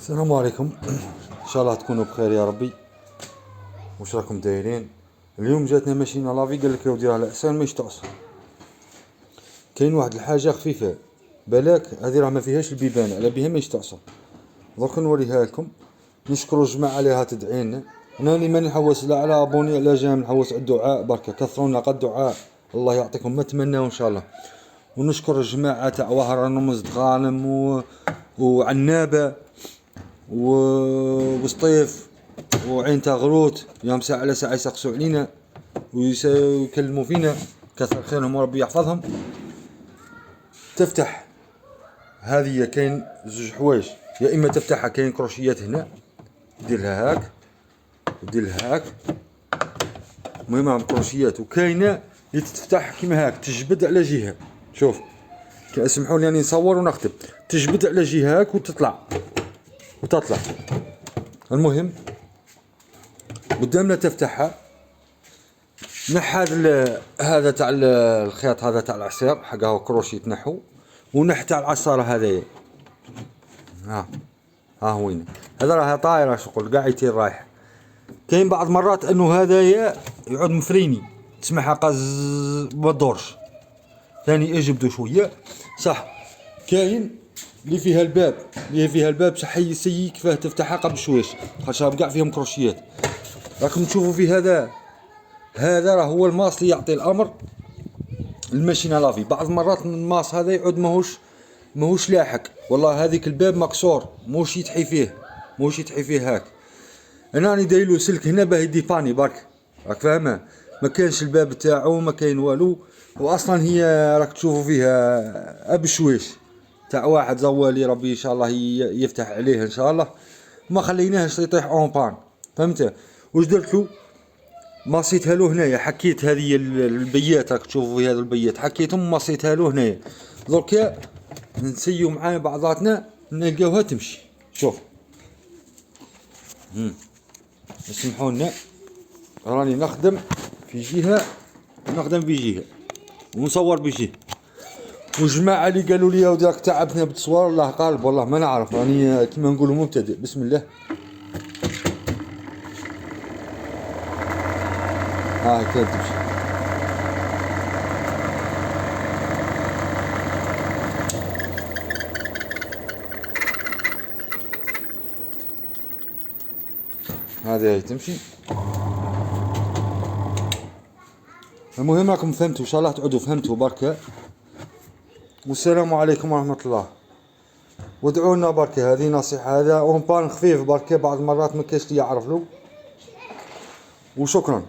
السلام عليكم. ان شاء الله تكونوا بخير يا ربي. واش راكم دايرين؟ اليوم جاتنا ماشينه لافي، قال لك يا ودي راه العسان ما يشطاش. كاين واحد الحاجه خفيفه بالك، هذه راه ما فيهاش البيبان على بها ما يشطاش. درك نوريها لكم. نشكروا الجماعه اللي تدعي لنا. انا اللي ماني نحوس لا على ابوني على جام، نحوس على الدعاء بركه. كثرونا قد الدعاء، الله يعطيكم ما تمناو ان شاء الله. ونشكر الجماعه تاع وهران ومزد غانم وعنابه وسطيف وعين تاغروت، يوم ساعة على ساعة يسقسوا علينا ويكلموا فينا، كثر خيرهم وربي يحفظهم. تفتح هذه كاين زوج حوايج، يا اما تفتحها كاين كروشيات هنا ديرها هاك وديرها هاك، المهم عم كروشيات، وكاينه اللي تتفتح كيما هاك تجبد على جهه. شوف اسمحوا لي اني نصور ونختم. تجبد على جهه هاك وتطلع. المهم قدامنا تفتحها، نح هذا تاع الخيط، هذا تاع العصير حقه كروشي تنحو، ونح تاع العصارة هذايا. ها هو وين هذا راه طايره شغل قاع يطير رايح. كاين بعض مرات انه هذايا يعود مفريني، تسمعها قز ما تدورش، ثاني اجبدو شويه صح. كاين اللي فيها الباب صح يسيي كيفاه تفتحها قبل شويش، خاطر كاع فيهم كروشيات. راكم تشوفوا في هذا راه هو الماس اللي يعطي الامر الماشينه لافي. بعض المرات الماس هذا يعود ماهوش لاحق، والله هذيك الباب مكسور موش يتحي فيه هاك. انا راني دايلو سلك هنا باه يديباني برك، راك فاهمه. ما كانش الباب تاعو، ما كاين والو، واصلا هي راك تشوفوا فيها بشويش تاع واحد زوالي، ربي ان شاء الله يفتح عليه ان شاء الله. ما خليناهش يطيح اون بان، فهمت. واش درت له؟ مصيتها له هنايا، حكيت هذه البيات راك تشوفوا في هذا البيات، حكيتهم مصيتها له هنايا. درك نسيو معايا بعضاتنا نلقاوها تمشي. شوف اسمحوا لنا، راني نخدم في جهه ونصور بجهه. وجماعه اللي قالوا لي يا ودي راك تعبنا بالتصوير، الله قالب والله ما نعرف، راني كيما نقولوا مبتدئ. بسم الله. كيف تمشي. هذه تمشي. المهم راكم فهمتوا ان شاء الله، تعودوا فهمتوا بركه. والسلام عليكم ورحمه الله. وادعوا لنا بركه، هذه نصيحه، هذا اون بان خفيف بركه، بعض المرات ما كاينش اللي يعرف له. وشكرا.